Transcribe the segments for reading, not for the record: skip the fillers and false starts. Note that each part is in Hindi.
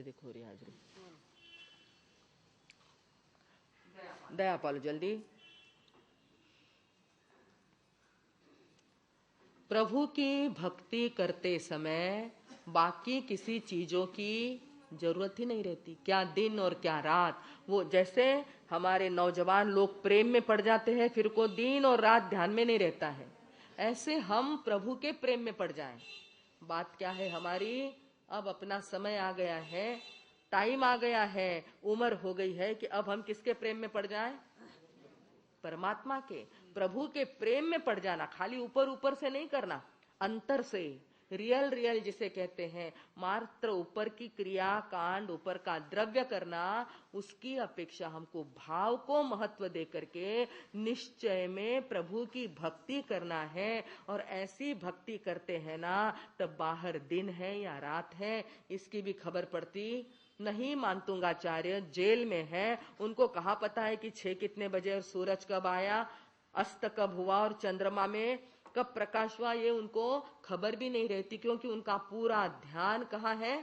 हाजरी देखो रही हाजरी। दया पालो जल्दी। प्रभु की भक्ति करते समय बाकी किसी चीजों की जरूरत ही नहीं रहती। क्या दिन और क्या रात, वो जैसे हमारे नौजवान लोग प्रेम में पड़ जाते हैं, फिर को दिन और रात ध्यान में नहीं रहता है, ऐसे हम प्रभु के प्रेम में पड़ जाएं। बात क्या है हमारी, अब अपना समय आ गया है, टाइम आ गया है, उम्र हो गई है कि अब हम किसके प्रेम में पड़ जाएं? परमात्मा के, प्रभु के प्रेम में पड़ जाना। खाली ऊपर ऊपर से नहीं करना, अंतर से, रियल रियल जिसे कहते हैं, मात्र ऊपर की क्रिया कांड, ऊपर का द्रव्य करना, उसकी अपेक्षा हमको भाव को महत्व दे करके निश्चय में प्रभु की भक्ति करना है। और ऐसी भक्ति करते हैं ना, तब बाहर दिन है या रात है इसकी भी खबर पड़ती नहीं। मानतुंगाचार्य जेल में है, उनको कहाँ पता है कि 6 कितने बजे और सूरज कब आया, अस्त कब हुआ और चंद्रमा में कब प्रकाश हुआ, ये उनको खबर भी नहीं रहती, क्योंकि उनका पूरा ध्यान कहाँ है?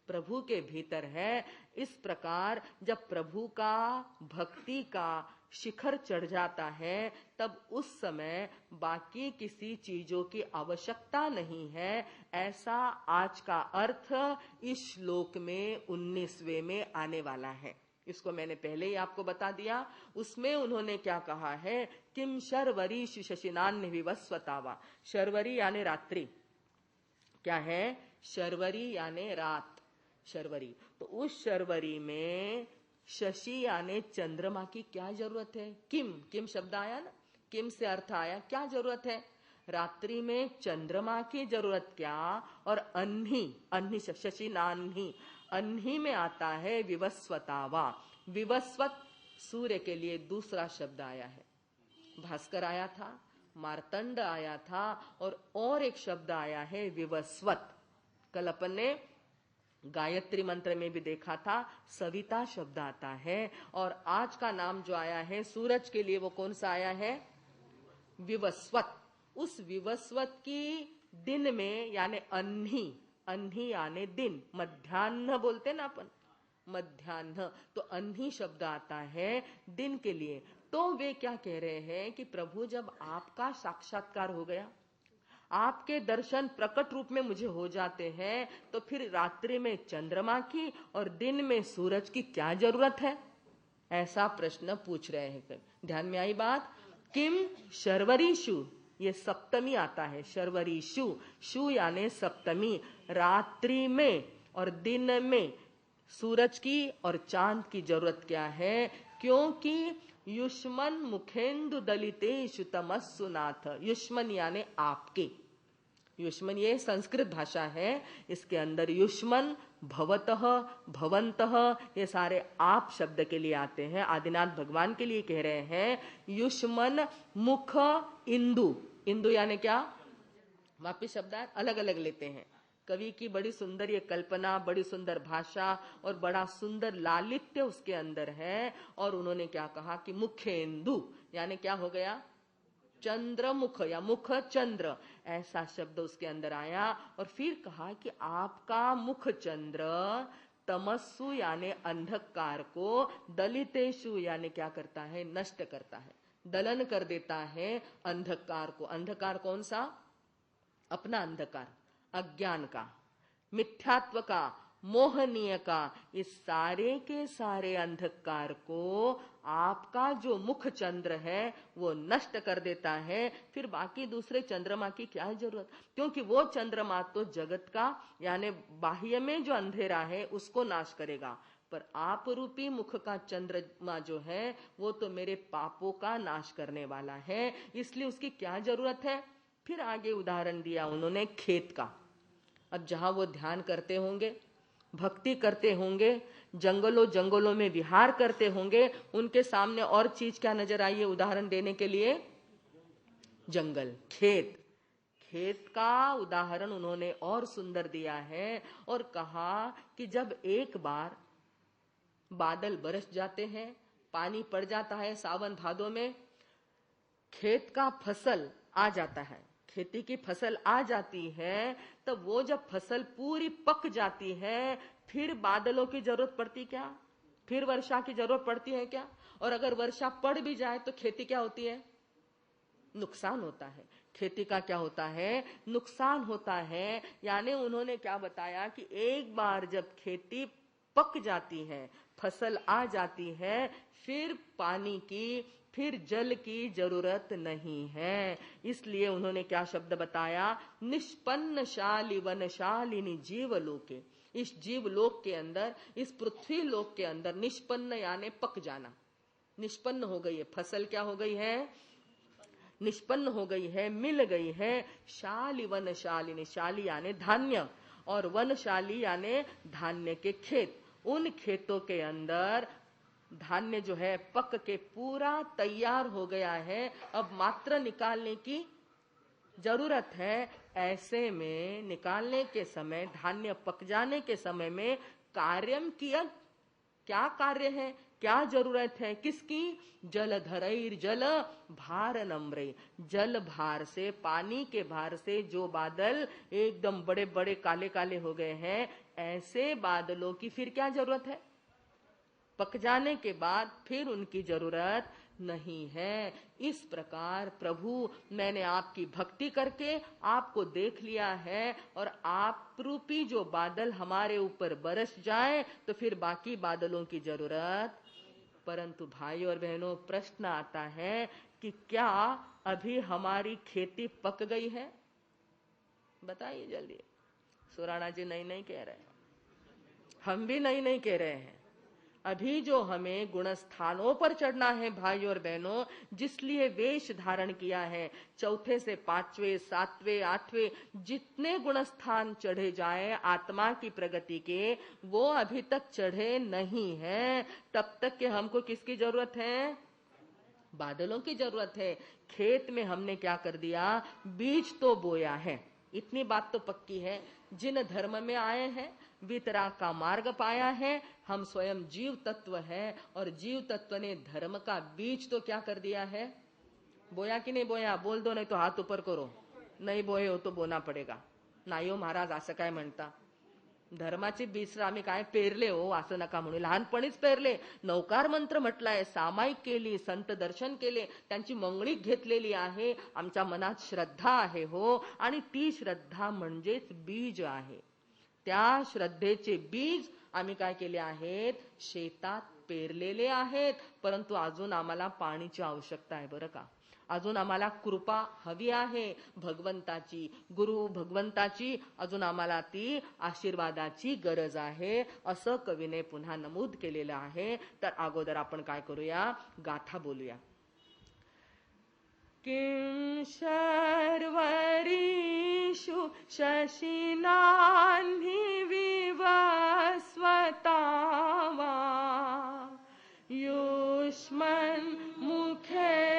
प्रभु के भीतर है। इस प्रकार जब प्रभु का भक्ति का शिखर चढ़ जाता है, तब उस समय बाकी किसी चीजों की आवश्यकता नहीं है। ऐसा आज का अर्थ इस श्लोक में 19वें में आने वाला है। इसको मैंने पहले ही आपको बता दिया। उसमें उन्होंने क्या कहा है, किम शर्वरी शशिनान्य विवस्वतावा। शर्वरी यानी रात्रि, क्या है? शर्वरी यानी रात, शर्वरी। तो उस शर्वरी में शशि यानी चंद्रमा की क्या जरूरत है? किम, किम शब्द आया ना, किम से अर्थ आया क्या जरूरत है? रात्रि में चंद्रमा की जरूरत क्या? और अन्ही, अन्ही शशि नान्ही, अन्ही में आता है विवस्वतावा। विवस्वत सूर्य के लिए दूसरा शब्द आया है। भास्कर आया था, मार्तंड आया था, और एक शब्द आया है विवस्वत। कल अपन ने गायत्री मंत्र में भी देखा था, सविता शब्द आता है। और आज का नाम जो आया है सूरज के लिए, वो कौन सा आया है? विवस्वत। उस विवस्वत की दिन में यानी अन्ही, अन्ही यानी दिन, मध्याह्न बोलते ना अपन, मध्याह्न, तो अन्ही शब्द आता है दिन के लिए। तो वे क्या कह रहे हैं कि प्रभु जब आपका साक्षात्कार हो गया, आपके दर्शन प्रकट रूप में मुझे हो जाते हैं, तो फिर रात्रि में चंद्रमा की और दिन में सूरज की क्या जरूरत है? ऐसा प्रश्न पूछ रहे हैं। ध्यान में आई बात? किम शर्वरीषु, ये सप्तमी आता है, शर्वरीषु, शु यानी सप्तमी। रात्रि में और दिन में सूरज की और चांद की जरूरत क्या है? क्योंकि युष्मन मुखेंदु दलितेषु तमस्सु नाथ। युष्मन यानी आपके, युष्मन ये संस्कृत भाषा है, इसके अंदर युष्मन, भवतः, भवंतः, ये सारे आप शब्द के लिए आते हैं। आदिनाथ भगवान के लिए कह रहे हैं युष्मन मुख इंदु। इंदु यानी क्या? वापिस शब्द अलग अलग लेते हैं। कवि की बड़ी सुंदर ये कल्पना, बड़ी सुंदर भाषा और बड़ा सुंदर लालित्य उसके अंदर है। और उन्होंने क्या कहा कि मुखेंदु यानी क्या हो गया? चंद्रमुख या मुख चंद्र, ऐसा शब्द उसके अंदर आया। और फिर कहा कि आपका मुख चंद्र तमस्सु यानी अंधकार को, दलितेषु यानी क्या करता है? नष्ट करता है, दलन कर देता है अंधकार को। अंधकार कौन सा? अपना अंधकार, अज्ञान का, मिथ्यात्व का, मोहनीय का, इस सारे के सारे अंधकार को आपका जो मुख चंद्र है वो नष्ट कर देता है। फिर बाकी दूसरे चंद्रमा की क्या जरूरत? क्योंकि वो चंद्रमा तो जगत का यानी बाह्य में जो अंधेरा है उसको नाश करेगा, पर आप रूपी मुख का चंद्रमा जो है वो तो मेरे पापों का नाश करने वाला है, इसलिए उसकी क्या जरूरत है? फिर आगे उदाहरण दिया उन्होंने खेत का। अब जहां वो ध्यान करते होंगे, भक्ति करते होंगे, जंगलों जंगलों में विहार करते होंगे, उनके सामने और चीज क्या नजर आई है उदाहरण देने के लिए? जंगल, खेत। खेत का उदाहरण उन्होंने और सुंदर दिया है और कहा कि जब एक बार बादल बरस जाते हैं, पानी पड़ जाता है सावन भादों में, खेत का फसल आ जाता है, खेती की फसल आ जाती है, तब वो जब फसल पूरी पक जाती है, फिर बादलों की जरूरत पड़ती क्या? फिर वर्षा की जरूरत पड़ती है क्या? और अगर वर्षा पड़ भी जाए तो खेती क्या होती है? नुकसान होता है। खेती का क्या होता है? नुकसान होता है। यानी उन्होंने क्या बताया कि एक बार जब खेती पक जाती है, फसल आ जाती है, फिर पानी की, फिर जल की जरूरत नहीं है। इसलिए उन्होंने क्या शब्द बताया? निष्पन्न शाली वनशालिनी जीवलोके। इस जीवलोक के अंदर, इस पृथ्वी लोक के अंदर निष्पन्न यानी पक जाना, निष्पन्न हो गई है फसल, क्या हो गई है? निष्पन्न हो गई है, मिल गई है। शाली वनशालिनी, शाली यानी धान्य, और वनशाली यानी धान्य के खेत। उन खेतों के अंदर धान्य जो है पक के पूरा तैयार हो गया है, अब मात्र निकालने की जरूरत है। ऐसे में निकालने के समय, धान्य पक जाने के समय में कार्यम किया, क्या कार्य है, क्या जरूरत है, किसकी? जलधरैर जल भार नम्रे। जल भार से, पानी के भार से जो बादल एकदम बड़े बड़े काले काले हो गए हैं, ऐसे बादलों की फिर क्या जरूरत है? पक जाने के बाद फिर उनकी जरूरत नहीं है। इस प्रकार प्रभु, मैंने आपकी भक्ति करके आपको देख लिया है, और आप रूपी जो बादल हमारे ऊपर बरस जाए तो फिर बाकी बादलों की जरूरत। परंतु भाई और बहनों, प्रश्न आता है कि क्या अभी हमारी खेती पक गई है? बताइए जल्दी। सुराणा जी नहीं नहीं कह रहे, हम भी नहीं नहीं कह रहे हैं। अभी जो हमें गुणस्थानों पर चढ़ना है भाई और बहनों, जिसलिए वेश धारण किया है, चौथे से पांचवे, सातवें, आठवें जितने गुणस्थान चढ़े जाए आत्मा की प्रगति के, वो अभी तक चढ़े नहीं है। तब तक के हमको किसकी जरूरत है? बादलों की जरूरत है। खेत में हमने क्या कर दिया? बीज तो बोया है, इतनी बात तो पक्की है। जिन धर्म में आए हैं, वितराग का मार्ग पाया है, हम स्वयं जीव तत्व है, और जीव तत्व ने धर्म का बीज तो क्या कर दिया है? बोया कि नहीं बोया? बोल दो, नहीं तो हाथ ऊपर करो। नाही बोये हो तो बोना पडेगा. नाही हो महाराज, असं काय म्हणता? धर्माचे बीज आम्ही काय पेरले हो, असं नका म्हणू. लहानपणीच पेरले. नौकार मंत्र म्हटलाय, सामायिक केली, संत दर्शन केले, त्यांची मंगळी घेतलेली आहे. आमच्या मनात श्रद्धा आहे हो, आणि ती श्रद्धा म्हणजेच बीज आहे. त्या श्रद्धेचे बीज आम्ही काय केले आहेत? शेतात पेरलेले आहेत. परंतु अजून आम्हाला पाणीची आवश्यकता आहे बरं का. अजून आम्हाला कृपा हवी आहे भगवंताची, गुरु भगवंताची, अजून आम्हाला ती आशीर्वादाची गरज आहे, असं कवीने पुन्हा नमूद केलेलं आहे. तर अगोदर आपण काय करूया? गाथा बोलूया. किं शर्वरीषु शशिनान्हि विवस्वता वा युष्मन् मुखेन्दुजहिते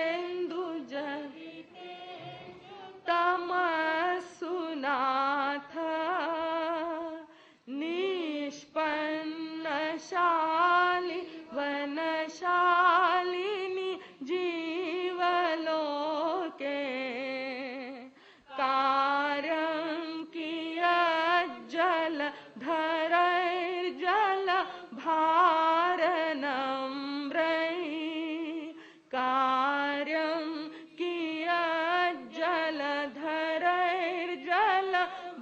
तमस्सुनाथ निष्पन्नशालि वनशालिनि जीवलोके कार्यं कियज्जलधरैर्जल भारनम्रै कार्यं कियज्जलधरैर्जल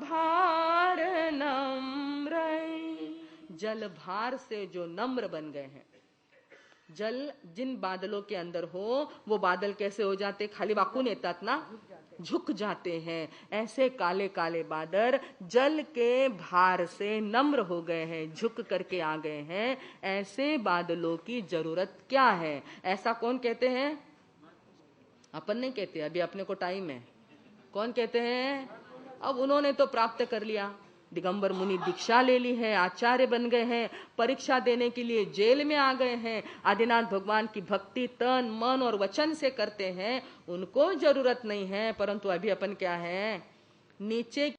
भारनम्रै. जल भार से जो नम्र बन गए हैं, जल जिन बादलों के अंदर हो, वो बादल कैसे हो जाते? खाली वाकून येतात ना, झुक जाते हैं. ऐसे काले काले बादल जल के भार से नम्र हो गए हैं, झुक करके आ गए हैं. ऐसे बादलों की जरूरत क्या है? ऐसा कौन कहते हैं? अपन नहीं कहते, अभी अपने को टाइम है. कौन कहते हैं? अब उन्होंने तो प्राप्त कर लिया, दिगंबर मुनि दीक्षा ले ली है, आचार्य बन गए हैं, परीक्षा देने के लिए जेल में आ गए हैं, आदिनाथ भगवान की भक्ति तन मन और वचन से करते हैं, उनको जरूरत नहीं है. परंतु अभी अपन क्या है? नीचे